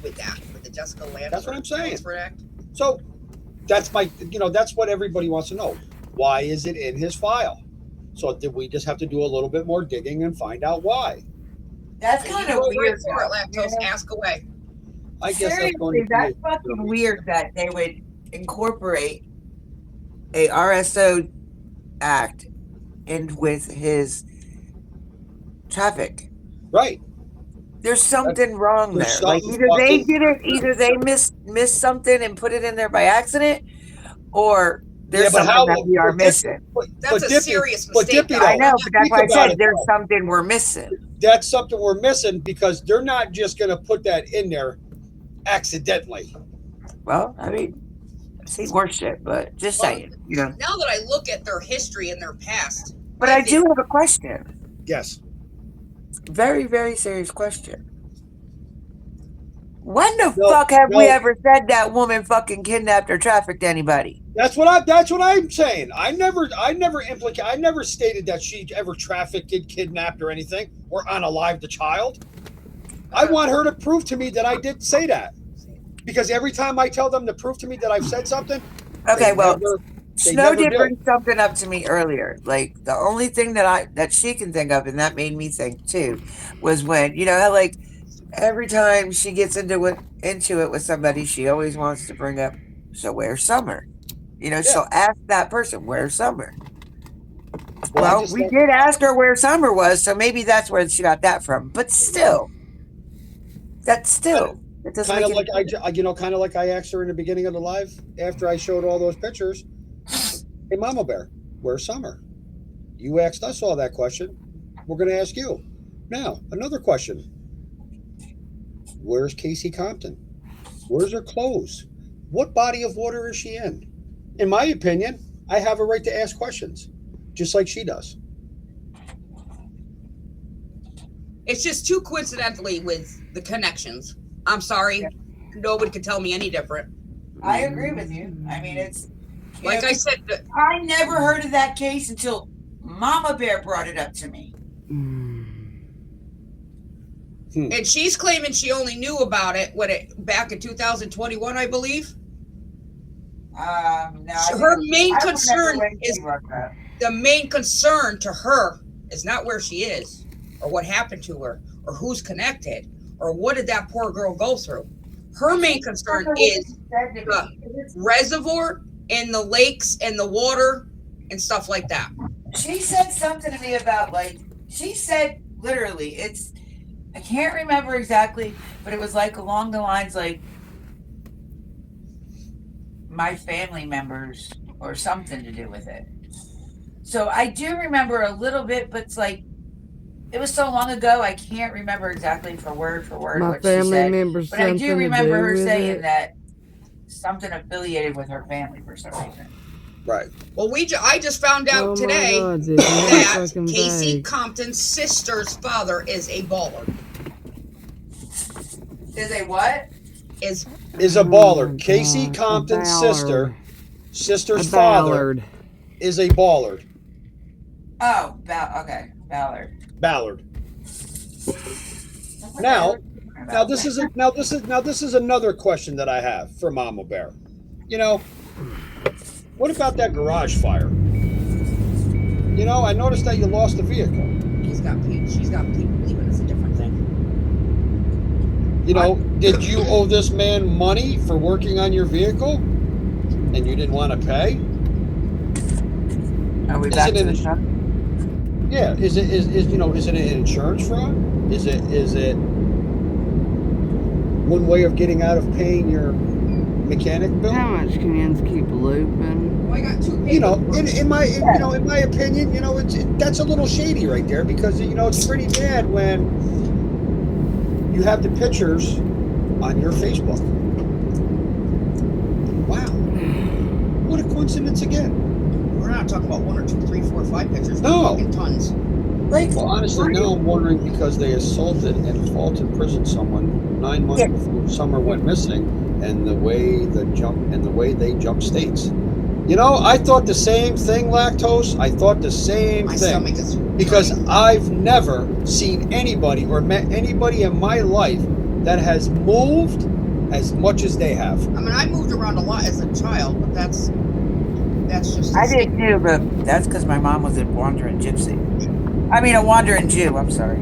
with that, with the Jessica Land. That's what I'm saying. Act. So that's that's what everybody wants to know. Why is it in his file? So did we just have to do a little bit more digging and find out why? That's kind of weird. For it, Lactose, ask away. I guess Seriously, that's fucking weird that they would incorporate a RSO act in with his traffic. Right. There's something wrong there. Like either they missed something and put it in there by accident, or there's something that we are missing. That's a serious mistake. Dipey, I know, but that's why I said there's something we're missing. That's something we're missing because they're not just going to put that in there accidentally. Well, I mean, I've seen worse shit, but just saying. Now that I look at their history and their past. But I do have a question. Yes. Very, very serious question. When the fuck have we ever said that woman fucking kidnapped or trafficked anybody? That's what I'm saying. I never stated that she ever trafficked, kidnapped, or anything, or unalived a child. I want her to prove to me that I did say that. Because every time I tell them to prove to me that I've said something. Okay, well, Snow did bring something up to me earlier. Like the only thing that she can think of, and that made me think too, was when how like every time she gets into it with somebody, she always wants to bring up, so where's Summer? She'll ask that person, where's Summer? Well, we did ask her where Summer was, so maybe that's where she got that from. But still, it doesn't kind of like kind of like I asked her in the beginning of the live after I showed all those pictures. Hey, Mama Bear, where's Summer? You asked us all that question. We're going to ask you. Now, another question. Where's Casey Compton? Where's her clothes? What body of water is she in? In my opinion, I have a right to ask questions, just like she does. It's just too coincidentally with the connections. I'm sorry. Nobody could tell me any different. I agree with you. I mean, it's... Like I said... I never heard of that case until Mama Bear brought it up to me. And she's claiming she only knew about it back in 2021, I believe. No, her main concern is the main concern to her is not where she is or what happened to her or who's connected or what did that poor girl go through. Her main concern is the reservoir and the lakes and the water and stuff like that. She said something to me about she said literally, I can't remember exactly, but it was along the lines my family members or something to do with it. So I do remember a little bit, but it's it was so long ago, I can't remember exactly for word what she said. But I do remember her saying that something affiliated with her family for some reason. Right. Well, I just found out today that Casey Compton's sister's father is a baller. Is a what? Is a baller. Casey Compton's sister's father is a ballard. Oh, okay, Ballard. Now this is another question that I have for Mama Bear. What about that garage fire? I noticed that you lost the vehicle. She's got people believing it's a different thing. Did you owe this man money for working on your vehicle and you didn't want to pay? Are we back to the truck? Yeah. Is it an insurance fraud? Is it one way of getting out of paying your mechanic bill? How much can you keep looping? Well, I got two people. In my opinion, that's a little shady right there because it's pretty bad when you have the pictures on your Facebook. Wow. What a coincidence again. We're not talking about 1 or 2, 3, 4, 5 pictures. No. We're talking tons. Well, honestly, now I'm wondering because they assaulted and false imprisoned someone 9 months before Summer went missing and the way they jump states. I thought the same thing, Lactose. I thought the same thing. Because I've never seen anybody or met anybody in my life that has moved as much as they have. I mean, I moved around a lot as a child, but that's just. I did too, but that's because my mom was a wandering gypsy. I mean, a wandering Jew. I'm sorry.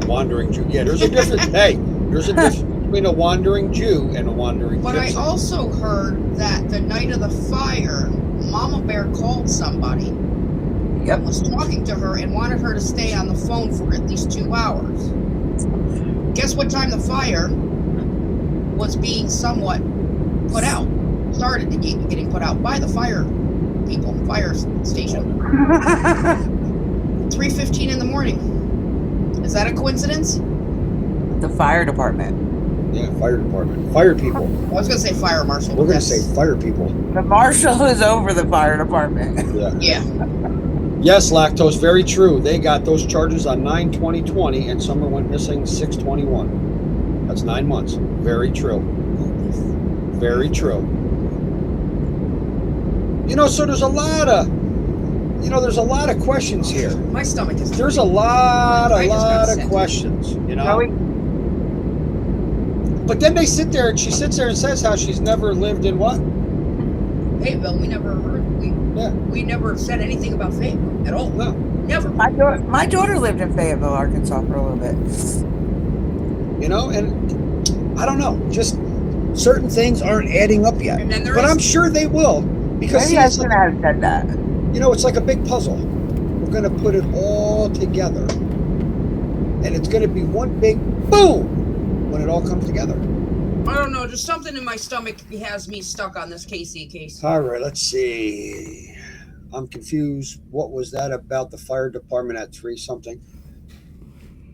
Wandering Jew. Yeah, there's a difference. Hey, there's a difference between a wandering Jew and a wandering But gypsy. I also heard that the night of the fire, Mama Bear called somebody. Yep. Was talking to her and wanted her to stay on the phone for at least 2 hours. Guess what time the fire was being somewhat put out? Started getting put out by the fire people, fire station. 3:15 in the morning. Is that a coincidence? The fire department. Yeah, fire department. Fire people. I was going to say fire marshal. We're going to say fire people. The marshal is over the fire department. Yeah. Yeah. Yes, Lactose, very true. They got those charges on 9/20/20 and Summer went missing 6/21. That's 9 months. Very true. Very true. So there's a lot of questions here. My stomach is. There's a lot I just got of sick. questions, Joey? But then they sit there and she sits there and says how she's never lived in what? Fayetteville. We never heard. We never said anything about Fayetteville at all. No. Never. My daughter lived in Fayetteville, Arkansas for a little bit. And I don't know, just certain things aren't adding up yet. And then But I'm sure they will. Because Maybe I shouldn't have said that. it's like a big puzzle. We're going to put it all together. And it's going to be one big boom when it all comes together. I don't know. Just something in my stomach has me stuck on this Casey case. All right, let's see. I'm confused. What was that about the fire department at 3-something?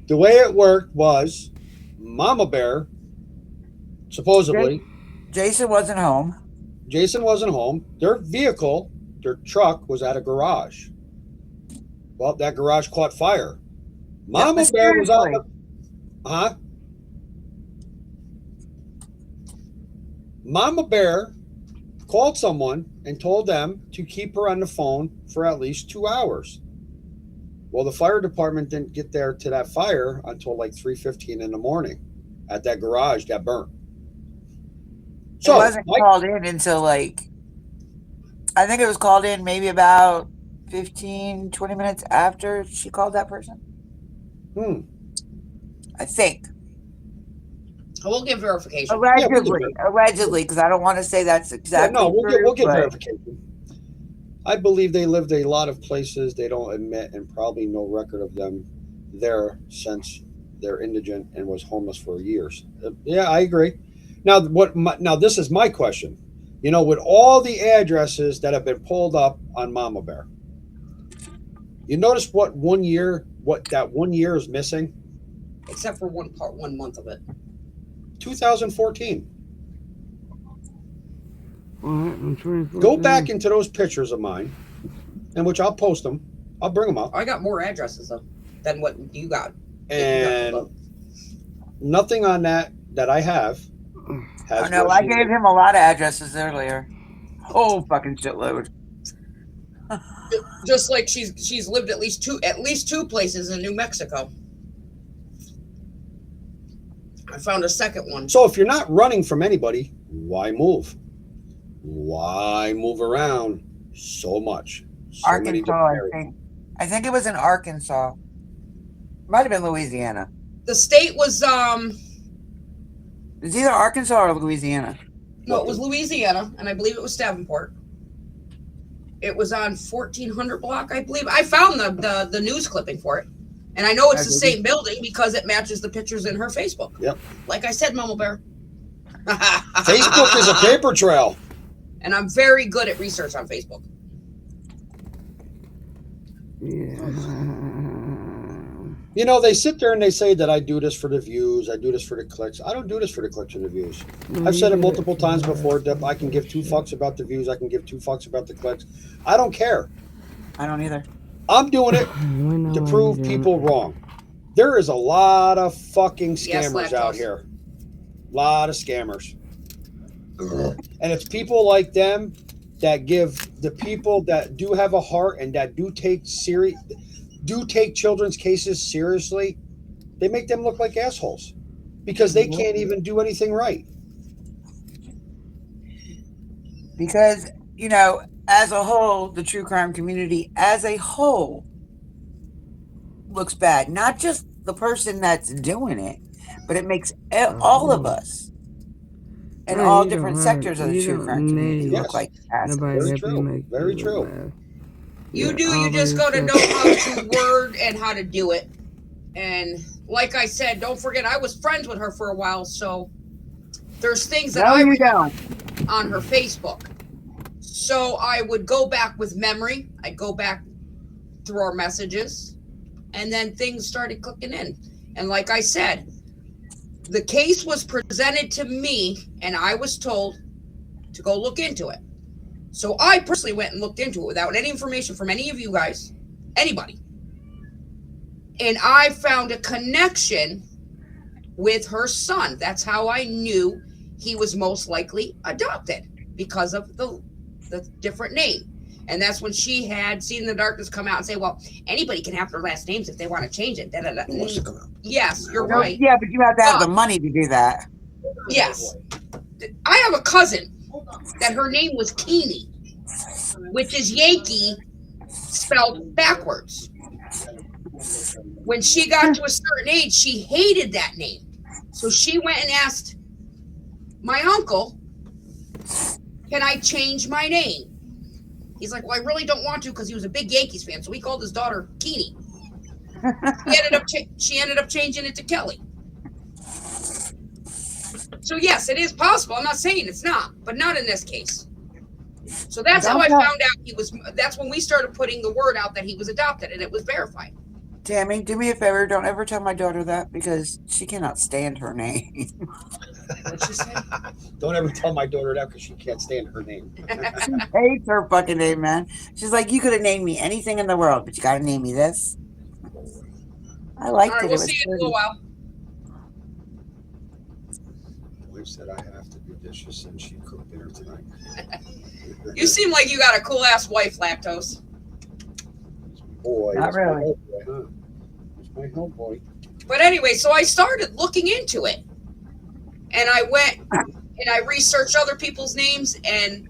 The way it worked was Mama Bear, supposedly, Jason wasn't home. Jason wasn't home. Their vehicle, their truck, was at a garage. Well, that garage caught fire. Mama Bear was on the... Huh? Mama Bear called someone and told them to keep her on the phone for at least 2 hours. Well, the fire department didn't get there to that fire until like 3:15 in the morning at that garage that burnt. So it wasn't called in until I think it was called in maybe about 15, 20 minutes after she called that person. I think. We'll get verification. Allegedly, because I don't want to say that's exactly no, we'll true, get verification. I believe they lived a lot of places they don't admit, and probably no record of them there since they're indigent and was homeless for years. Yeah, I agree. Now, now this is my question. With all the addresses that have been pulled up on Mama Bear, you notice that 1 year is missing? Except for 1 month of it. 2014. Go back into those pictures of mine, and which I'll post them. I'll bring them up. I got more addresses though than what you got. And nothing on that I have. I know. I gave him a lot of addresses earlier. Oh, fucking shitload. Just like she's lived at least two places in New Mexico. I found a second one. So if you're not running from anybody, why move? Why move around so much? Arkansas, I think it was in Arkansas. Might have been Louisiana. The state was It's either Arkansas or Louisiana. No, it was Louisiana, and I believe it was Davenport. It was on 1400 block, I believe. I found the news clipping for it. And I know it's the same building because it matches the pictures in her Facebook. Yep. Like I said, Mama Bear. Facebook is a paper trail. And I'm very good at research on Facebook. Yeah. They sit there and they say that I do this for the views. I do this for the clicks. I don't do this for the clicks or the views. I've said it multiple times before, Dip. I can give 2 fucks about the views. I can give 2 fucks about the clicks. I don't care. I don't either. I'm doing it to prove people wrong. There is a lot of fucking scammers out here. A lot of scammers. And it's people like them that give the people that do have a heart and that do take children's cases seriously. They make them look like assholes because they can't even do anything right. Because, you know, as a whole, the true crime community as a whole looks bad. Not just the person that's doing it, but it makes all of us in Right, all you different don't sectors have- of the you true don't crime community need look like assholes. Nobody Very help you true. make Very you true. look bad. You Yeah, do. You all just by got to know yourself. how to word and how to do it. And like I said, don't forget, I was friends with her for a while, so there's things that No, I you read don't. on her Facebook. So I would go back with memory. I'd go back through our messages, and then things started clicking in. And like I said, the case was presented to me, and I was told to go look into it. So I personally went and looked into it without any information from any of you guys, anybody. And I found a connection with her son. That's how I knew he was most likely adopted, because of the different name. And that's when she had Seen in the Darkness come out and say, well, anybody can have their last names if they want to change it. Da, da, da. Yes, you're No, right. yeah, but you have to have the money to do that. Yes. I have a cousin that her name was Keeney, which is Yankee spelled backwards. When she got to a certain age, she hated that name. So she went and asked my uncle, can I change my name? He's like, well, I really don't want to, because he was a big Yankees fan. So he called his daughter Keeney. She ended up changing it to Kelly. So yes, it is possible. I'm not saying it's not, but not in this case. So that's how I found out that's when we started putting the word out that he was adopted, and it was verified. Tammy, do me a favor. Don't ever tell my daughter that, because she cannot stand her name. What'd she say? Don't ever tell my daughter that, because she can't stand her name. She hates her fucking name, man. She's like, you could have named me anything in the world, but you got to name me this. I liked All right, it. we'll It was see you in a pretty. little while. My wife said I have to do dishes since she cooked dinner tonight. You seem like you got a cool ass wife, Lactose. Boy, Not that's really. my homeboy, huh? That's my homeboy. But anyway, so I started looking into it, and I went and I researched other people's names, and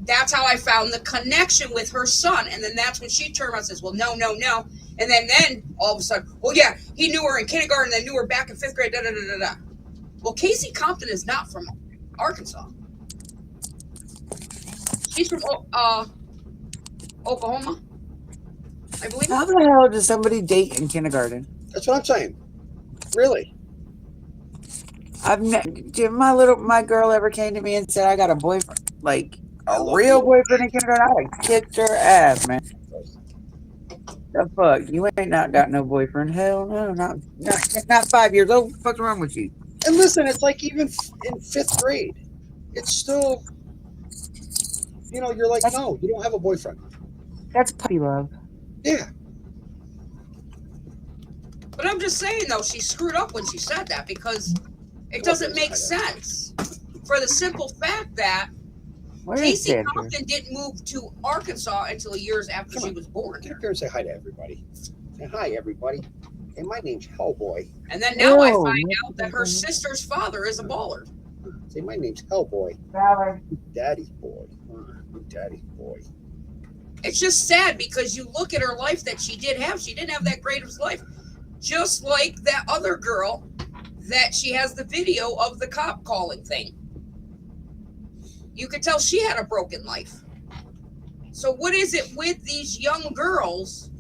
that's how I found the connection with her son. And then that's when she turned around and says, well, no. And then all of a sudden, well, yeah, he knew her in kindergarten, then knew her back in 5th grade, da da da da da. Well, Casey Compton is not from Arkansas. She's from Oklahoma, I believe. How the hell does somebody date in kindergarten? That's what I'm saying. Really? Did my girl ever came to me and said I got a boyfriend, like I a love real you. boyfriend in kindergarten? I would kicked her ass, man. The fuck? You ain't not got no boyfriend. Hell no, not 5 years old. What the fuck's wrong with you? And listen, it's like even in 5th grade, it's still, you're like, no, you don't have a boyfriend. That's puppy love. Yeah. But I'm just saying, though, she screwed up when she said that, because it doesn't make sense, for the simple fact that Where is Casey Sandra? Compton didn't move to Arkansas until years after she was born. Get up here and say hi to everybody. Say hi, everybody. Hey, my name's Hellboy. And then now I Whoa, find what out that her sister's father is a baller. Say, my name's Hellboy. Valor. Daddy's boy. Daddy's boy. It's just sad, because you look at her life that she did have. She didn't have that great of life. Just like that other girl that she has the video of the cop calling thing. You could tell she had a broken life. So what is it with these young girls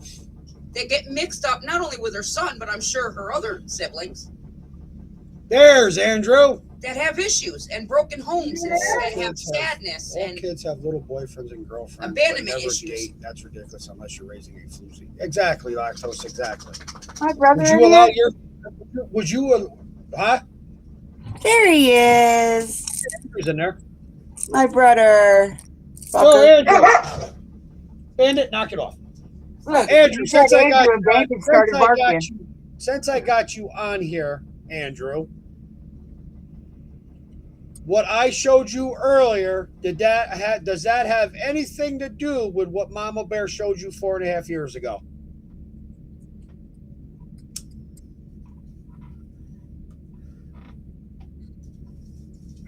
that get mixed up, not only with her son, but I'm sure her other siblings, There's Andrew. that have issues and broken homes and have sadness All and kids have little boyfriends and girlfriends. abandonment but never issues. Date. That's ridiculous unless you're raising a floozy. Exactly, Lactose, exactly. My brother. Would you allow your... Would you... Huh? There he is. Who's in there? My brother. Oh, Fucker. Andrew. Bandit, knock it off. Look, Andrew, you said Andrew and Bandit started barking. Since I got you on here, Andrew, what I showed you earlier, does that have anything to do with what Mama Bear showed you 4.5 years ago?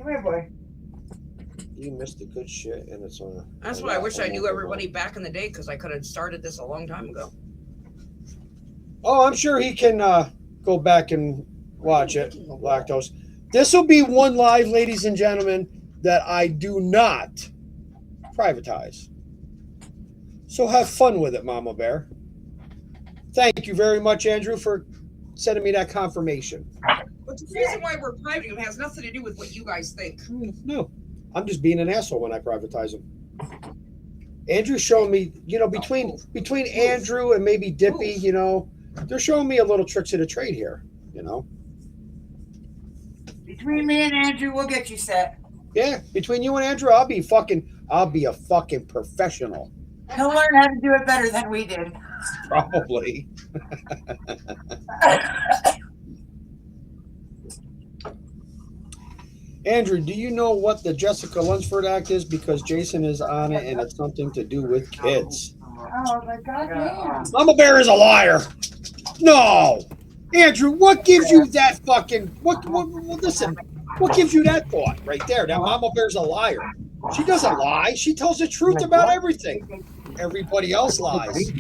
here, boy. You missed the good shit, and it's on. That's why I wish I knew everybody back in the day, because I could have started this a long time ago. Oh, I'm sure he can go back and watch it. Lactose. This will be one live, ladies and gentlemen, that I do not privatize. So have fun with it, Mama Bear. Thank you very much, Andrew, for sending me that confirmation. But the reason why we're privating them has nothing to do with what you guys think. No, I'm just being an asshole when I privatize them. Andrew's showing me, between Andrew and maybe Dipey, they're showing me a little tricks of the trade here, Between me and Andrew, we'll get you set. Yeah, between you and Andrew, I'll be a fucking professional. He'll learn how to do it better than we did. Probably. Andrew, do you know what the Jessica Lunsford Act is? Because Jason is on it, and it's something to do with kids. Oh my God! Mama Bear is a liar. No, Andrew, what gives you that fucking listen? What gives you that thought right there? That Mama Bear's a liar. She doesn't lie. She tells the truth about everything. Everybody else lies.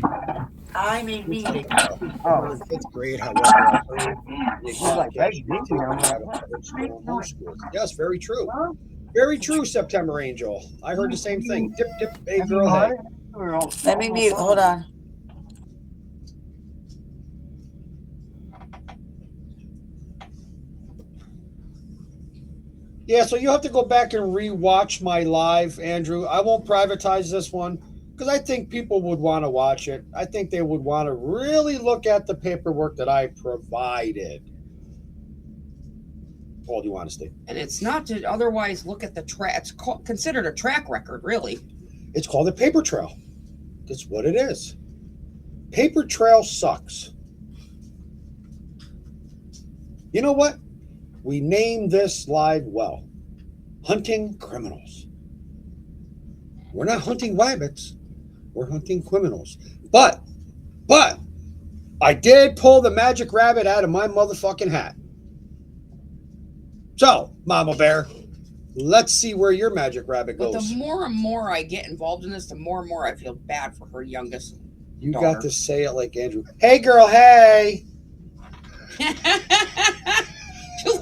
I'm a meeting. Oh, fifth grade, however, yes, very true. Very true, September Angel. I heard the same thing. Dip, dip, hey, girl, hey. Let me mute. Hold on. Yeah, so you have to go back and re-watch my live, Andrew. I won't privatize this one because I think people would want to watch it. I think they would want to really look at the paperwork that I provided. Paul, do you want to stay? And it's not to otherwise look at the track. It's considered a track record, really. It's called a paper trail. That's what it is. Paper trail sucks. You know what? We named this live well. Hunting criminals. We're not hunting rabbits. We're hunting criminals. But I did pull the magic rabbit out of my motherfucking hat. So, Mama Bear, let's see where your magic rabbit goes. But the more and more I get involved in this, the more and more I feel bad for her youngest You daughter. got to say it like Andrew. Hey, girl, hey. Hey,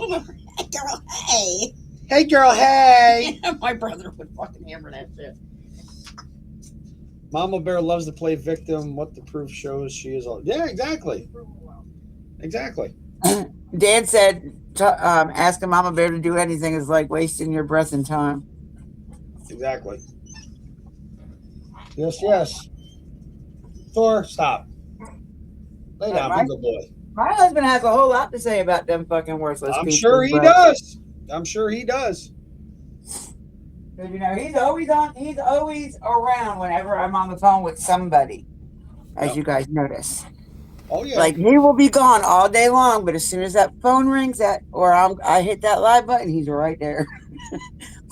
girl, hey. Hey, girl, hey. My brother would fucking hammer that shit. Mama Bear loves to play victim. What the proof shows she is all. Yeah, exactly. Exactly. Dan said, asking Mama Bear to do anything is like wasting your breath and time. Exactly. Yes, yes. Thor, stop. Lay down, Right. good boy. My husband has a whole lot to say about them fucking worthless I'm people. sure he does. I'm sure he does. But, he's always around whenever I'm on the phone with somebody, as you guys notice. Oh, yeah. Like, he will be gone all day long, but as soon as that phone rings, I hit that live button, he's right there.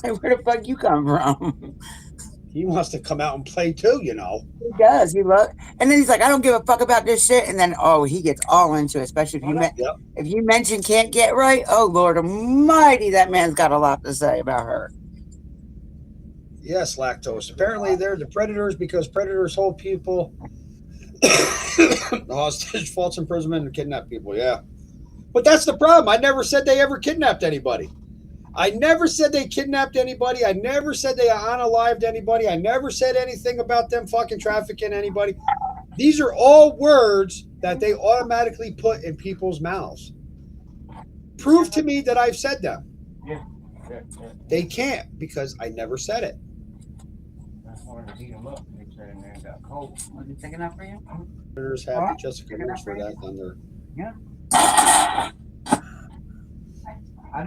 Like, where the fuck you come from? He wants to come out and play too, He does. And then he's like, I don't give a fuck about this shit. And then, he gets all into it, especially if you mention can't get right. Oh, Lord almighty, that man's got a lot to say about her. Yes, lactose. Apparently, they're the predators because predators hold people hostage, false imprisonment, and kidnap people. Yeah. But that's the problem. I never said they ever kidnapped anybody. I never said they kidnapped anybody. I never said they unalived anybody. I never said anything about them fucking trafficking anybody. These are all words that they automatically put in people's mouths. Prove to me that I've said them. Yeah. They can't because I never said it. That's why they heat them up. They said in there got cold. Was it thick enough for you? Predators happy Jessica knows for that on their. I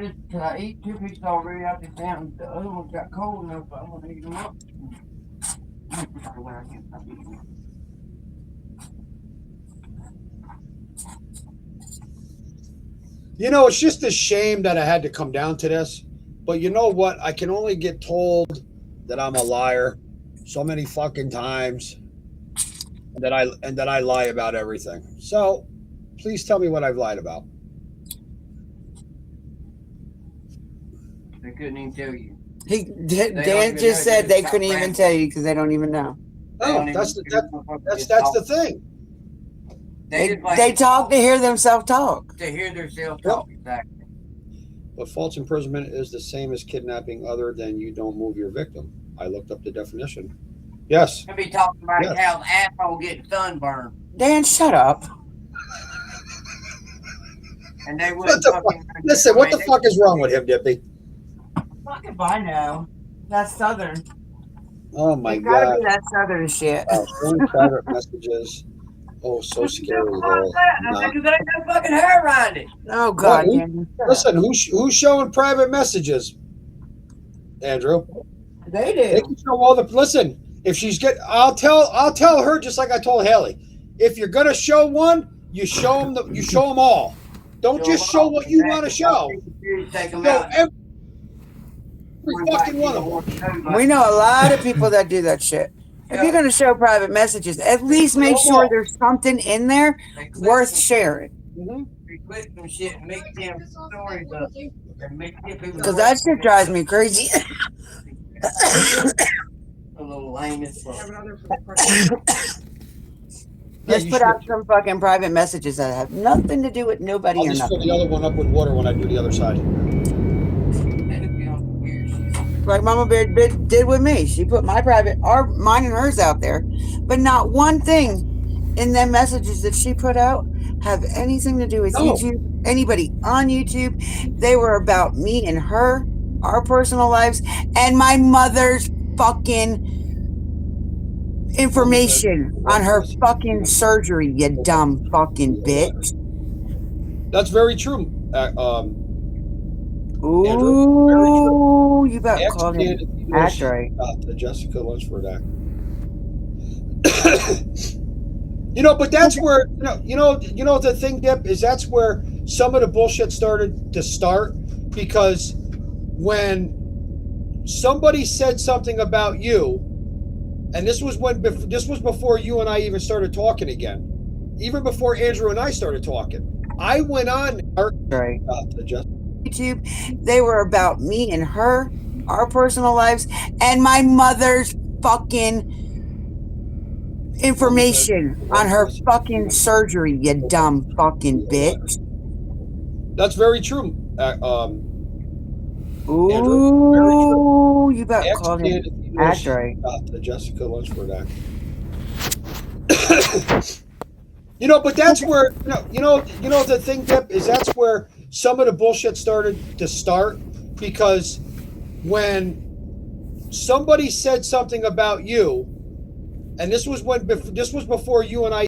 ate 2 pieces already out the down. The other ones got cold enough, but I'm gonna eat them up. It's just a shame that I had to come down to this. But you know what? I can only get told that I'm a liar so many fucking times, and that I lie about everything. So please tell me what I've lied about. They couldn't even tell you. Dan just said they couldn't even tell you because they don't even know. No, that's the thing. They talk to hear themselves talk. To hear themselves talk, exactly. But false imprisonment is the same as kidnapping, other than you don't move your victim. I looked up the definition. Yes. Could be talking about a cow's asshole getting sunburned. Dan, shut up. And they wouldn't Listen, what the fuck is wrong with him, Dipey? Fucking I know. That's Southern. Oh my It gotta God. be that Southern shit. Showing private messages. Oh, so scary. Because there ain't no fucking hair around it. Oh God, Well, Dan. Listen, who's showing private messages? Andrew. They They do. can show all the. Listen, if she's I'll tell her just like I told Haley. If you're gonna show one, you show them. You show them all. Don't just show what you want to show. Show every fucking one of them. We know a lot of people that do that shit. If you're gonna show private messages, at least make sure there's something in there worth sharing. Click some shit and make them stories up. Because that shit drives me crazy. A little lame as fuck. Let's put out some fucking private messages that have nothing to do with nobody I'll or just fill nothing. the other one up with water when I do the other side. Like Mama Bear did with me. She put mine and hers out there. But not one thing in them messages that she put out have anything to do with YouTube, anybody on YouTube. They were about me and her, our personal lives, and my mother's fucking information on her fucking surgery, you dumb fucking bitch. That's very true. Ooh, Andrew, you about called him. Act right. The Jessica Lunsford act. But that's where the thing, Dip, is that's where some of the bullshit started because when somebody said something about you, and this was before you and I even started talking again, even before Andrew and I started talking, I went on Right. the YouTube, they were about me and her, our personal lives, and my mother's fucking information on her fucking surgery, you dumb fucking bitch. That's very true. Ooh, Andrew, you about called him. Act right. The Jessica Lunsford act. But that's where the thing, Dip, is that's where some of the bullshit started because when somebody said something about you, and this was before you and I